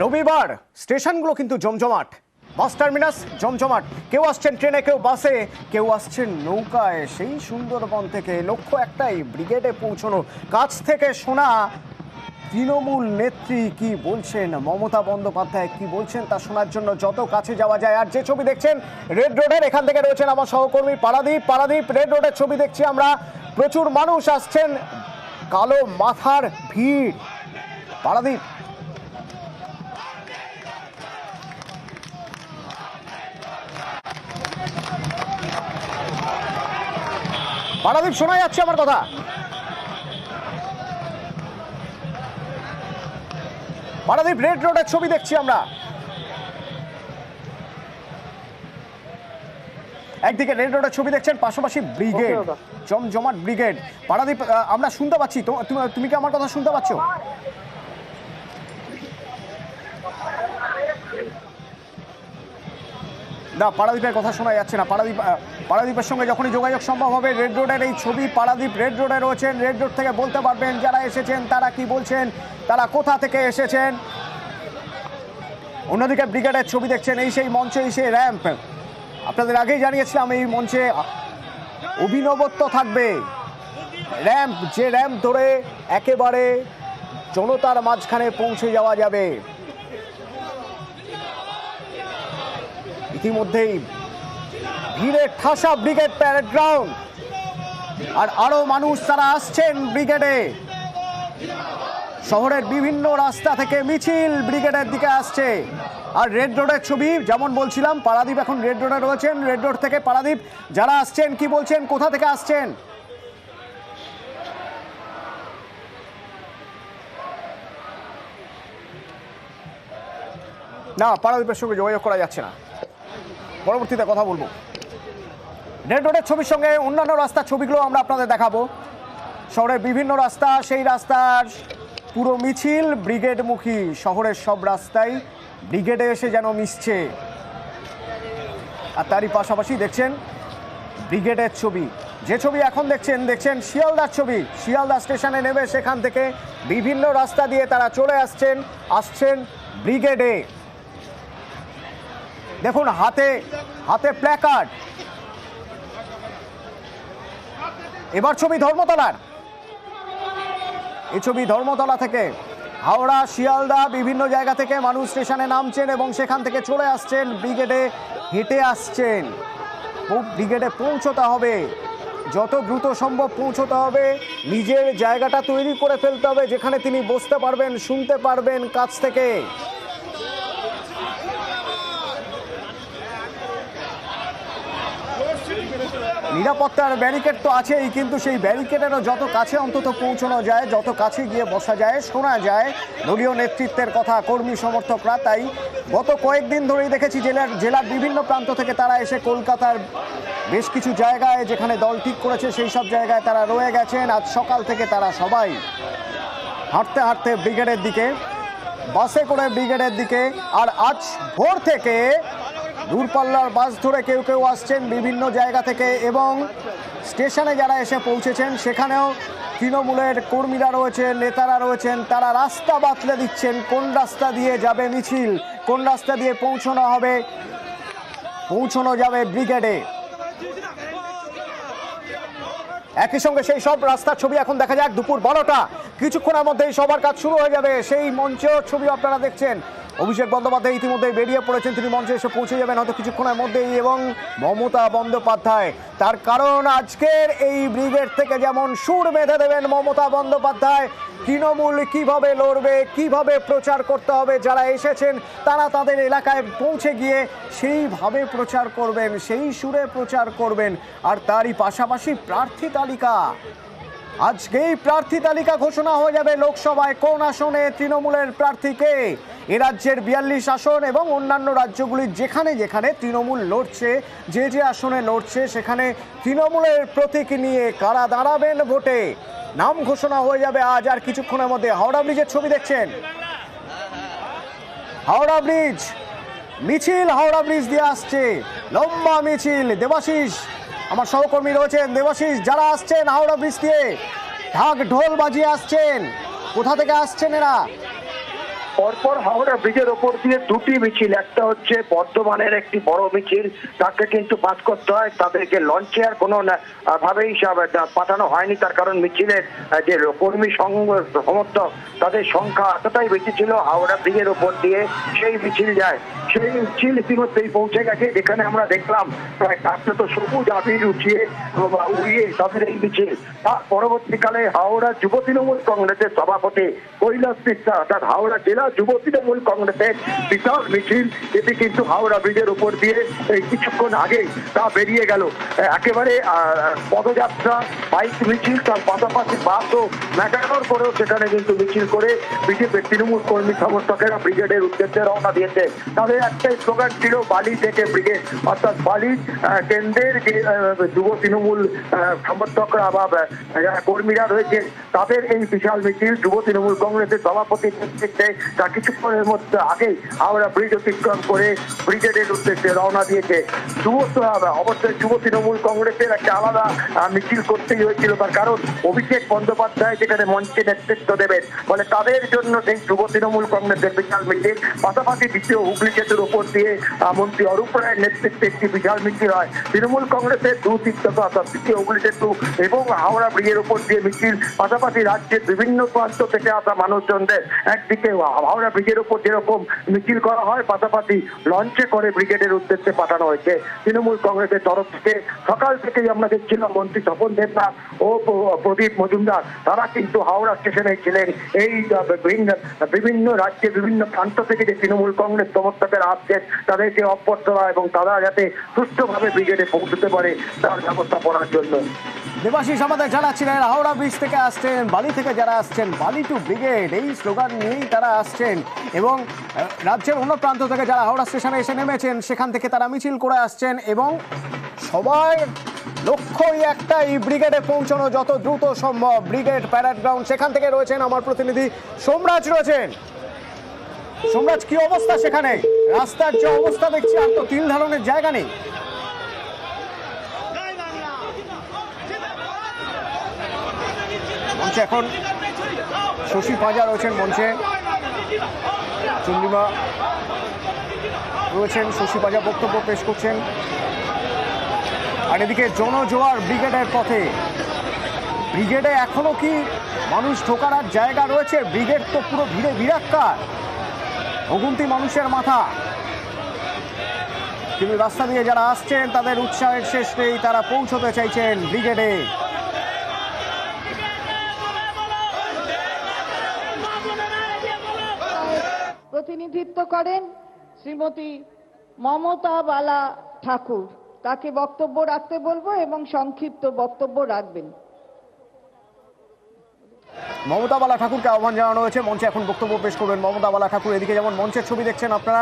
রবিবার স্টেশনগুলো কিন্তু জমজমাট, বাস টার্মিনাস জমজমাট। কেউ আসছেন ট্রেনে, কেউ বাসে, কেউ আসছেন নৌকায়। সেই সুন্দরবন থেকে লক্ষ্য একটাই, ব্রিগেডে পৌঁছানো। কাছ থেকে শোনা তৃণমূল নেত্রী কি বলছেন, মমতা বন্দ্যোপাধ্যায় কি বলছেন তা শোনার জন্য যত কাছে যাওয়া যায়। আর যে ছবি দেখছেন রেড রোডের, এখান থেকে রয়েছেন আমার সহকর্মী পারাদীপ। রেড রোডের ছবি দেখছি আমরা, প্রচুর মানুষ আসছেন, কালো মাথার ভিড়। পারাদীপ, শোনা যাচ্ছে আমার কথা? পারাদীপ, রেড রোডের ছবি দেখছি আমরা। একদিকে রেড রোডের ছবি দেখছেন, পাশাপাশি ব্রিগেড, জমজমাট ব্রিগেড। পারাদীপ, আমরা শুনতে পাচ্ছি, তুমি কি আমার কথা শুনতে পাচ্ছ? না, পারাদীপের কথা শোনা যাচ্ছে না। পারাদীপের সঙ্গে যখনই যোগাযোগ সম্ভব হবে। রেড রোডের এই ছবি, পারাদীপ রেড রোডে রয়েছেন। রেড রোড থেকে বলতে পারবেন যারা এসেছেন তারা কি বলছেন, তারা কোথা থেকে এসেছেন। অন্যদিকে ব্রিগেডের ছবি দেখছেন, এই সেই মঞ্চ, এই সেই র্যাম্প। আপনাদের আগেই জানিয়েছিলাম এই মঞ্চে অভিনবত্ব থাকবে। র্যাম্প, যে র্যাম্প ধরে একেবারে জনতার মাঝখানে পৌঁছে যাওয়া যাবে। ইতিমধ্যেই ভিড়ে ঠাসা ব্রিগেড প্যারেড গ্রাউন্ড, আর আরো মানুষ তারা আসছেন ব্রিগেডে। শহরের বিভিন্ন রাস্তা থেকে মিছিল ব্রিগেডের দিকে আসছে। আর রেড রোডের ছবি, যেমন বলছিলাম, পারাদীপ এখন রেড রোডে রয়েছেন। রেড রোড থেকে পারাদীপ, যারা আসছেন কি বলছেন, কোথা থেকে আসছেন? না, পারাদীপের সঙ্গে যোগাযোগ করা যাচ্ছে না, পরবর্তীতে কথা বলবো। রেড রোডের ছবির সঙ্গে অন্যান্য রাস্তার ছবিগুলো আমরা আপনাদের দেখাবো। শহরের বিভিন্ন রাস্তা, সেই রাস্তার পুরো মিছিল ব্রিগেডমুখী। শহরের সব রাস্তায় ব্রিগেডে এসে যেন মিশছে। আর তারই পাশাপাশি দেখছেন ব্রিগেডের ছবি। যে ছবি এখন দেখছেন শিয়ালদার ছবি। শিয়ালদা স্টেশনে নেমে সেখান থেকে বিভিন্ন রাস্তা দিয়ে তারা চলে আসছেন ব্রিগেডে। দেখুন, হাতে প্ল্যাকার্ড। এবার ছবি ধর্মতলার। এই ছবি ধর্মতলা থেকে। হাওড়া, শিয়ালদা, বিভিন্ন জায়গা থেকে মানুষ স্টেশনে নামছেন এবং সেখান থেকে চলে আসছেন ব্রিগেডে, হেঁটে আসছেন। ব্রিগেডে পৌঁছতে হবে, যত দ্রুত সম্ভব পৌঁছতে হবে। নিজের জায়গাটা তৈরি করে ফেলতে হবে যেখানে তিনি বসতে পারবেন, শুনতে পারবেন কাছ থেকে। নিরাপত্তার ব্যারিকেড তো আছেই, কিন্তু সেই ব্যারিকেডেরও যত কাছে অন্তত পৌঁছানো যায়, যত কাছে গিয়ে বসা যায়, শোনা যায় দলীয় নেতৃত্বের কথা, কর্মী সমর্থকরা। তাই গত কয়েকদিন ধরেই দেখেছি জেলার বিভিন্ন প্রান্ত থেকে তারা এসে কলকাতার বেশ কিছু জায়গায় যেখানে দল ঠিক করেছে সেই সব জায়গায় তারা রয়ে গেছেন। আজ সকাল থেকে তারা সবাই হাঁটতে হাঁটতে ব্রিগেডের দিকে, বাসে করে ব্রিগেডের দিকে। আর আজ ভোর থেকে দূরপাল্লার বাস ধরে কেউ কেউ আসছেন বিভিন্ন জায়গা থেকে, এবং স্টেশনে যারা এসে পৌঁছেছেন সেখানেও তৃণমূলের কর্মীরা রয়েছেন, নেতারা রয়েছেন। তারা রাস্তা বাতলে দিচ্ছেন, কোন রাস্তা দিয়ে যাবে মিছিল, কোন রাস্তা দিয়ে পৌঁছানো যাবে ব্রিগেডে। একই সঙ্গে সেই সব রাস্তার ছবি এখন দেখা যাক। দুপুর 12টা, কিছুক্ষণের মধ্যেই সবার কাজ শুরু হয়ে যাবে। সেই মঞ্চের ছবি আপনারা দেখছেন। অভিষেক বন্দ্যোপাধ্যায় ইতিমধ্যেই বেরিয়ে পড়েছেন, তিনি মঞ্চে এসে পৌঁছে যাবেন হয়তো কিছুক্ষণের মধ্যেই। এবং মমতা বন্দ্যোপাধ্যায়, তার কারণ আজকের এই ব্রিগেড থেকে যেমন সুর বেঁধে দেবেন মমতা বন্দ্যোপাধ্যায়। তৃণমূল কিভাবে লড়বে, কিভাবে প্রচার করতে হবে, যারা এসেছেন তারা তাদের এলাকায় পৌঁছে গিয়ে সেইভাবে প্রচার করবেন, সেই সুরে প্রচার করবেন। আর তারই পাশাপাশি প্রার্থী তালিকা, আজকেই প্রার্থী তালিকা ঘোষণা হয়ে যাবে লোকসভায়। কোন আসনে তৃণমূলের প্রার্থীকে, এ রাজ্যের 42 আসন এবং অন্যান্য রাজ্যগুলির যেখানে যেখানে তৃণমূল লড়ছে, যে আসনে লড়ছে সেখানে তৃণমূলের প্রতীক নিয়ে কারা দাঁড়াবেন ভোটে, নাম ঘোষণা হয়ে যাবে আজ আর কিছুক্ষণের মধ্যে। হাওড়া ব্রিজের ছবি দেখছেন, হাওড়া ব্রিজ মিছিল, হাওড়া ব্রিজ দিয়ে আসছে লম্বা মিছিল। দেবাশিস আমার সহকর্মী রয়েছেন, দেবাশিস, যারা আসছেন হাওড়া ব্রিজ দিয়ে ঢাক ঢোল বাজিয়ে আসছেন, কোথা থেকে আসছেন এরা? পরপর হাওড়া ব্রিজের ওপর দিয়ে দুটি মিছিল, একটা হচ্ছে বর্ধমানের একটি বড় মিছিল, তাকে কিন্তু পাস করতে হয়, তাদেরকে লঞ্চে আর কোনো ভাবেই পাঠানো হয়নি। তার কারণ মিছিলের যে কর্মী সমর্থক তাদের সংখ্যা এতটাই বেশি ছিল হাওড়া ব্রিজের ওপর দিয়ে সেই মিছিল যায়। সেই মিছিল ইতিমধ্যেই পৌঁছে গেছে, যেখানে আমরা দেখলাম প্রায় 400 সবুজ আবির উড়িয়ে তাদের এই মিছিল। তার পরবর্তীকালে হাওড়া যুব তৃণমূল কংগ্রেসের সভাপতি কৈলাস মিশ্রা অর্থাৎ হাওড়া জেলা যুব তৃণমূল কংগ্রেসের বিশাল মিছিল, এটি কিন্তু হাওড়া ব্রিজের উপর দিয়ে কিছুক্ষণ আগে তা বেরিয়ে গেল। একেবারে পদযাত্রা, বাইক মিছিল, তার পাশাপাশি বাস ও ম্যাটাডোর করেও সেখানে কিন্তু মিছিল করে বিজেপির তৃণমূল কর্মী সমর্থকেরা ব্রিগেডের উদ্দেশ্যে রওনা দিয়েছে। তাদের একটাই স্লোগান ছিল বালি থেকে ব্রিগেড, অর্থাৎ বালি কেন্দ্রের যে যুব তৃণমূল সমর্থকরা বা যারা কর্মীরা রয়েছে তাদের এই বিশাল মিছিল যুব তৃণমূল কংগ্রেসের সভাপতির নেতৃত্বে তা কিছুক্ষণের মধ্যে আগেই হাওড়া ব্রিজ অতিক্রম করে ব্রিগেডের উদ্দেশ্যে রওনা দিয়েছে। অবশ্যই যুব তৃণমূল কংগ্রেসের একটা আলাদা মিছিল করতেই হয়েছিল, তার কারণ অভিষেক বন্দ্যোপাধ্যায় যেখানে মঞ্চে নেতৃত্ব দেবেন, ফলে তাদের জন্য সেই যুব তৃণমূল কংগ্রেসের বিশাল মিছিল। পাশাপাশি দ্বিতীয় হুগলি সেতুর উপর দিয়ে মন্ত্রী অরূপ রায়ের নেতৃত্বে একটি বিশাল মিছিল হয়। তৃণমূল কংগ্রেসের দ্বিতীয় হুগলি সেতু এবং হাওড়া ব্রিজের উপর দিয়ে মিছিল, পাশাপাশি রাজ্যের বিভিন্ন প্রান্ত থেকে আসা মানুষজনদের একদিকে হাওড়া ব্রিজের উপর যেরকম মিছিল করা হয়, পাশাপাশি লঞ্চে করে ব্রিগেডের উদ্দেশ্যে পাঠানো হয়েছে। তৃণমূল কংগ্রেসের তরফ থেকে সকাল থেকেই আমরা দেখছিলাম মন্ত্রী স্বপন দেবনাথ ও প্রদীপ মজুমদার তারা কিন্তু হাওড়া স্টেশনে ছিলেন। এই বিভিন্ন রাজ্যে বিভিন্ন প্রান্ত থেকে যে তৃণমূল কংগ্রেস সমর্থকেরা আসছেন তাদেরকে অভ্যর্থনা এবং তারা যাতে সুষ্ঠুভাবে ব্রিগেডে পৌঁছতে পারে তার ব্যবস্থা করার জন্য। দেবাশিস আমাদের জানাচ্ছিলেন হাওড়া ব্রিজ থেকে আসছেন, বালি থেকে যারা আসছেন, বালি টু ব্রিগেড এই স্লোগান নিয়েই তারা আসছেন এবং রাজ্যের অন্য প্রান্ত থেকে যারা হাওড়া স্টেশনে এসে নেমেছেন সেখান থেকে তারা মিছিল করে আসছেন এবং সবাই লক্ষ্যই একটাই, ব্রিগেডে পৌঁছানো যত দ্রুত সম্ভব। ব্রিগেড প্যারেড গ্রাউন্ড, সেখান থেকে রয়েছেন আমার প্রতিনিধি সোমরাজ রয়েছেন। সোমরাজ, কি অবস্থা সেখানে? রাস্তার যে অবস্থা দেখছি আর তো তিল ধারণের জায়গা নেই। মঞ্চে এখন শশী পাঁজা রয়েছেন, মঞ্চে চন্দ্রিমা রয়েছেন, শশী পাঁজা বক্তব্য পেশ করছেন। আর এদিকে জনজোয়ার ব্রিগেডের পথে। ব্রিগেডে এখনো কি মানুষ ঢোকার জায়গা রয়েছে? ব্রিগেড তো পুরো ভিড়ে ভিড়াক্কার, অগুন্তি মানুষের মাথা। কিন্তু রাস্তা দিয়ে যারা আসছেন তাদের উৎসাহের শেষ নেই, তারা পৌঁছতে চাইছেন ব্রিগেডে। প্রতিনিধিত্ব করেন শ্রীমতী মমতা বালা ঠাকুর, তাকে বক্তব্য রাখতে বলবো এবং সংক্ষিপ্ত বক্তব্য রাখবেন। মমতা বালা ঠাকুরকে আহ্বান জানানো হয়েছে, মঞ্চে এখন বক্তব্য পেশ করবেন মমতা বালা ঠাকুর। এদিকে যেমন মঞ্চের ছবি দেখছেন আপনারা,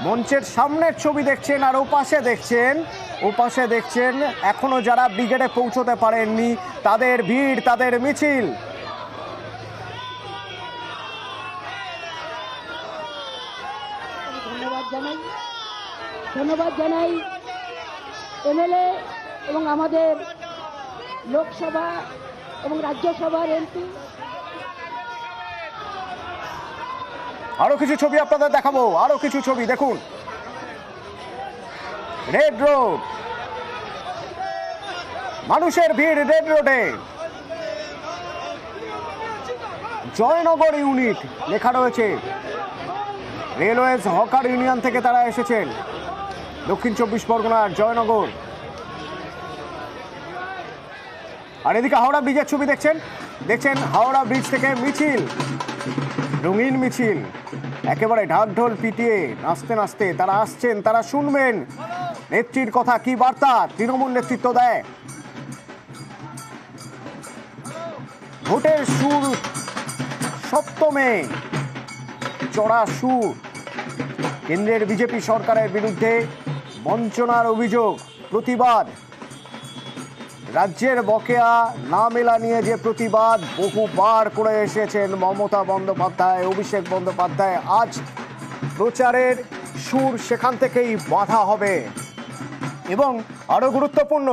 মঞ্চের সামনের ছবি দেখছেন, আর ওপাশে দেখছেন এখনো যারা ব্রিগেডে পৌঁছতে পারেননি তাদের ভিড়, তাদের মিছিল। ধন্যবাদ জানাই এমএলএ এবং আমাদের লোকসভা এবং রাজ্যসভার এমপি। আরো কিছু ছবি আপনাদের দেখাবো, আরো কিছু ছবি দেখুন। রেড রোড, মানুষের ভিড় রেড রোডে। জয়নগর ইউনিট লেখা রয়েছে, রেলওয়েজ হকার ইউনিয়ন থেকে তারা এসেছেন, দক্ষিণ 24 পরগনার জয়নগর। আর এদিকে হাওড়া ব্রিজের ছবি দেখছেন হাওড়া ব্রিজ থেকে মিছিল, রঙিন মিছিল, একেবারে ঢাকঢোল পিটিয়ে নাচতে নাচতে তারা আসছেন। তারা শুনবেন নেত্রীর কথা, কি বার্তা তৃণমূল নেতৃত্ব দেয়। ভোটের সুর সপ্তমে চড়া সুর, কেন্দ্রের বিজেপি সরকারের বিরুদ্ধে বঞ্চনার অভিযোগ, প্রতিবাদ, রাজ্যের বকেয়া না মেলা নিয়ে যে প্রতিবাদ বহুবার করে এসেছেন মমতা বন্দ্যোপাধ্যায়, অভিষেক বন্দ্যোপাধ্যায়। আজ প্রচারের সুর সেখান থেকেই বাধা হবে। এবং আরো গুরুত্বপূর্ণ,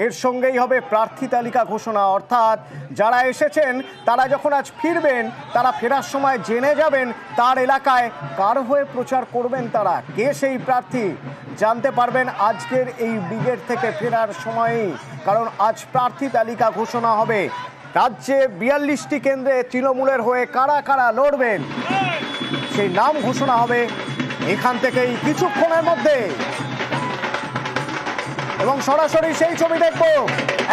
এর সঙ্গেই হবে প্রার্থী তালিকা ঘোষণা। অর্থাৎ যারা এসেছেন তারা যখন আজ ফিরবেন, তারা ফেরার সময় জেনে যাবেন তার এলাকায় কার হয়ে প্রচার করবেন তারা, কে সেই প্রার্থী জানতে পারবেন আজকের এই ব্রিগেড থেকে ফেরার সময়ই। কারণ আজ প্রার্থী তালিকা ঘোষণা হবে। রাজ্যে 42টি কেন্দ্রে তৃণমূলের হয়ে কারা কারা লড়বেন সেই নাম ঘোষণা হবে এখান থেকেই কিছুক্ষণের মধ্যে। এবং সরাসরি সেই ছবি দেখবো।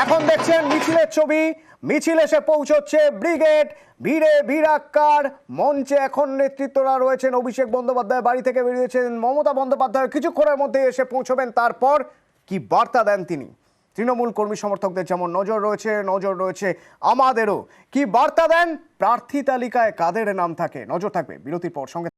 এখন দেখছেন মিছিলের ছবি, মিছিল এসে পৌঁছচ্ছে ব্রিগেড, ভিড়ে ভিড়াক্কার। মঞ্চে এখন নেতৃত্বরা রয়েছেন, অভিষেক বন্দ্যোপাধ্যায় বাড়ি থেকে বেরিয়েছেন, মমতা বন্দ্যোপাধ্যায় কিছুক্ষণের মধ্যে এসে পৌঁছবেন। তারপর কি বার্তা দেন তিনি? তৃণমূল কর্মী সমর্থকদের যেমন নজর রয়েছে আমাদেরও। কি বার্তা দেন, প্রার্থী তালিকায় কাদের নাম থাকে, নজর থাকবে। বিরতির পর সঙ্গে